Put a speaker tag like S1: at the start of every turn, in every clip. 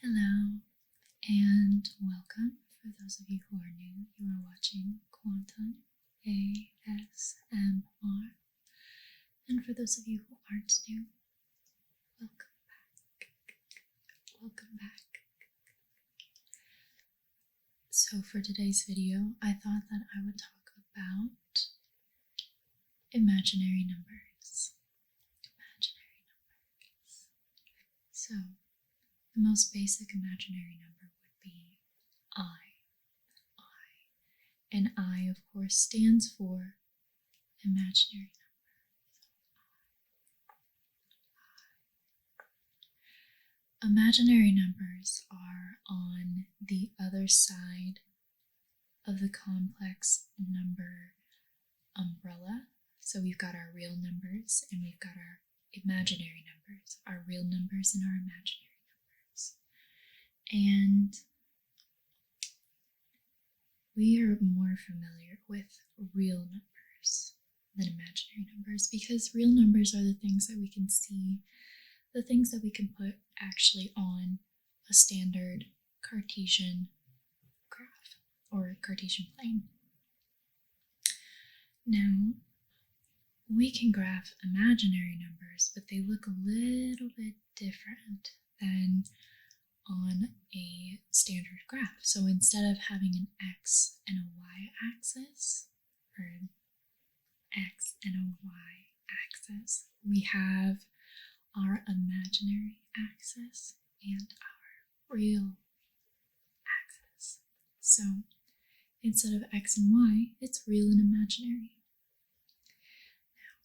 S1: Hello and welcome. For those of you who are new, you are watching Quantum ASMR. And for those of you who aren't new, welcome back. Welcome back. So for today's video, I thought that I would talk about imaginary numbers. Imaginary numbers. So the most basic imaginary number would be I. And I, of course, stands for imaginary number. Imaginary numbers are on the other side of the complex number umbrella. So we've got our real numbers and we've got our imaginary numbers, our real numbers and our imaginary numbers. And we are more familiar with real numbers than imaginary numbers because real numbers are the things that we can see, the things that we can put actually on a standard Cartesian graph or Cartesian plane. Now, we can graph imaginary numbers, but they look a little bit different than on a standard graph. So instead of having an x and a y axis, or an x and a y axis, we have our imaginary axis and our real axis. So instead of x and y, it's real and imaginary. Now,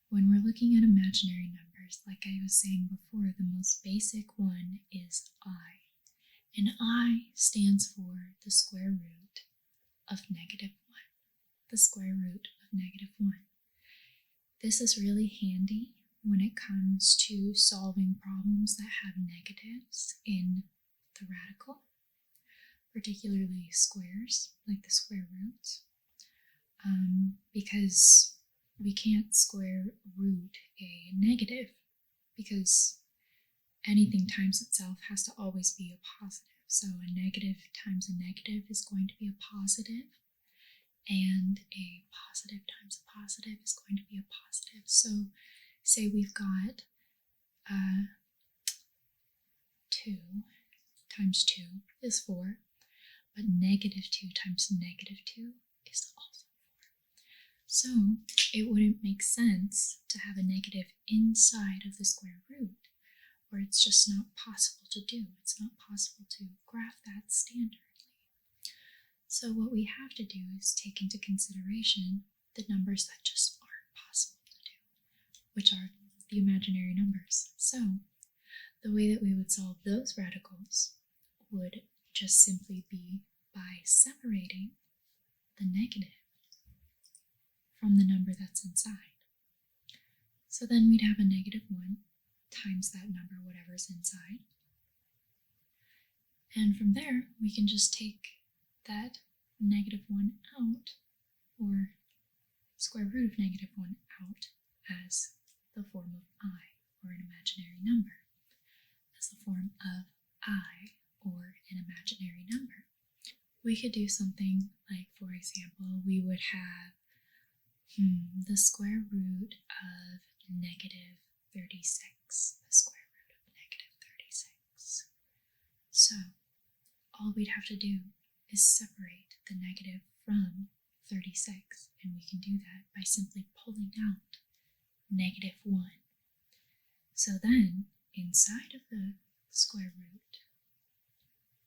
S1: when we're looking at imaginary numbers, like I was saying before, the most basic one is I. And I stands for the square root of -1. The square root of -1. This is really handy when it comes to solving problems that have negatives in the radical, particularly squares, like the square roots, because we can't square root a negative because anything times itself has to always be a positive. So a negative times a negative is going to be a positive, and a positive times a positive is going to be a positive. So say we've got 2 times 2 is 4, but -2 times -2 is also 4. So it wouldn't make sense to have a negative inside of the square root, or it's just not possible to do. It's not possible to graph that standardly. So what we have to do is take into consideration the numbers that just aren't possible to do, which are the imaginary numbers. So the way that we would solve those radicals would just simply be by separating the negative from the number that's inside. So then we'd have a -1 times that number, whatever's inside. And from there, we can just take that -1 out, or square root of -1 out, as the form of I, or an imaginary number, as the form of I, or an imaginary number. We could do something like, for example, we would have the square root of -36. The square root of -36. So all we'd have to do is separate the negative from 36, and we can do that by simply pulling out -1. So then inside of the square root,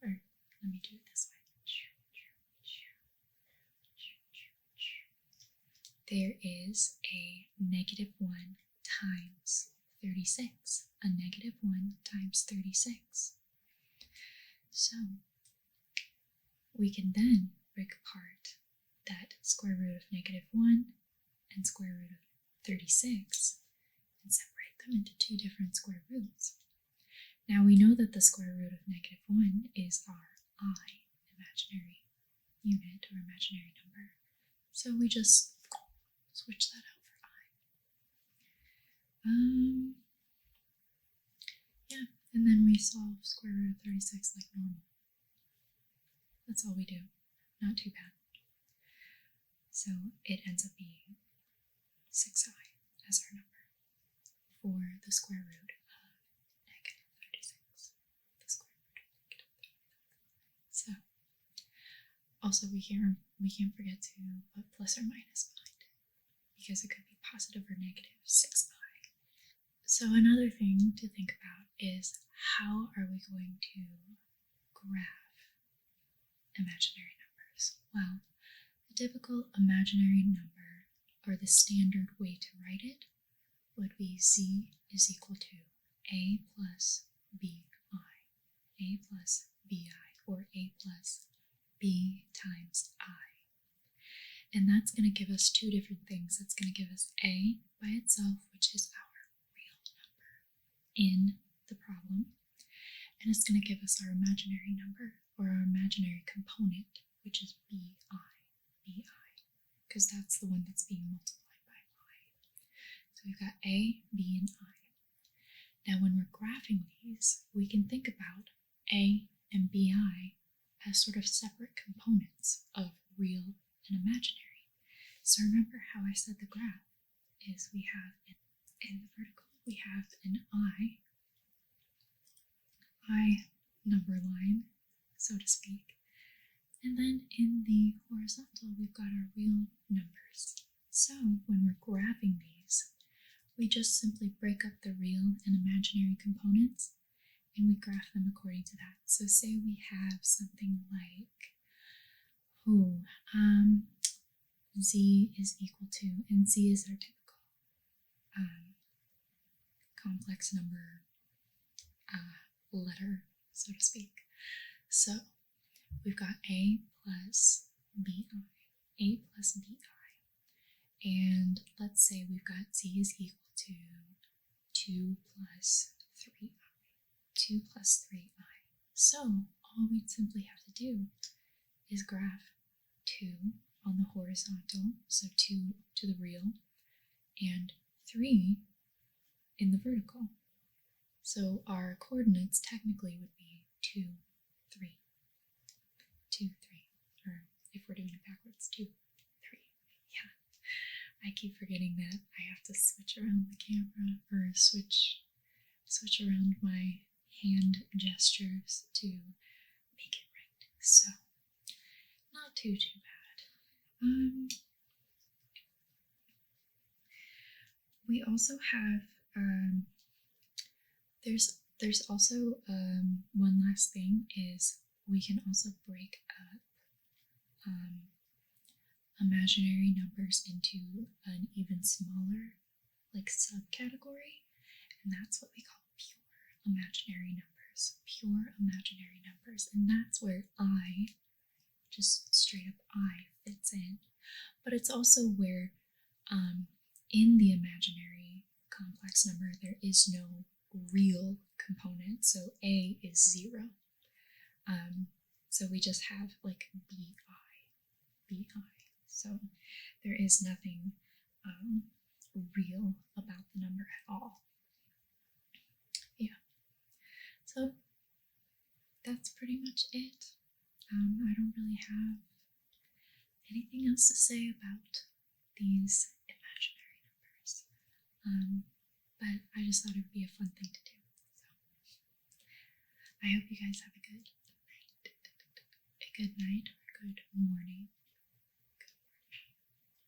S1: or let me do it this way, there is a -1 times 36, a -1 times 36. So we can then break apart that square root of -1 and square root of 36 and separate them into 2 different square roots. Now we know that the square root of -1 is our I, imaginary unit or imaginary number. So we just switch that out for I. Yeah, And then we solve square root of 36 like normal. That's all we do. Not too bad. So it ends up being 6i as our number for the square root of negative 36. The square root of negative 36. So also we can't forget to put plus or minus behind it because it could be positive or negative 6i. So another thing to think about is how are we going to graph imaginary numbers? Well, a typical imaginary number, or the standard way to write it, would be z is equal to a plus bi, a plus bi, or a plus b times I. And that's going to give us two different things. That's going to give us a by itself, which is our real number in the problem, and it's going to give us our imaginary number, or our imaginary component, which is bi, because that's the one that's being multiplied by I. So we've got a, b, and I. Now when we're graphing these, we can think about a and bi as sort of separate components of real and imaginary. So remember how I said the graph is we have in the vertical, we have an I number line, so to speak. And then in the horizontal, we've got our real numbers. So when we're graphing these, we just simply break up the real and imaginary components and we graph them according to that. So say we have something like, z is equal to, and z is our typical complex number letter, so to speak. So we've got a plus bi, and let's say we've got z is equal to 2 plus 3i, 2 plus 3i. So all we'd simply have to do is graph 2 on the horizontal, so 2 to the real, and 3 in the vertical. So our coordinates technically would be 2, 3. 2, 3, or if we're doing it backwards, 2, 3. Yeah, I keep forgetting that I have to switch around the camera, or switch around my hand gestures to make it right. So, not too bad. We also have there's also one last thing is we can also break up imaginary numbers into an even smaller subcategory, and that's what we call pure imaginary numbers, and that's where I, just straight up I, fits in. But it's also where in the imaginary complex number there is no real component, so a is 0. So we just have like bi. So there is nothing real about the number at all. Yeah. So that's pretty much it. I don't really have anything else to say about these imaginary numbers. But I just thought it would be a fun thing to do. So I hope you guys have a good night, or a good morning,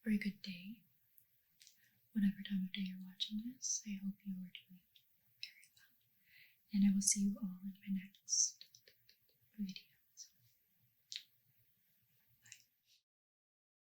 S1: or a good day, whatever time of day you're watching this. I hope you are doing very well, and I will see you all in my next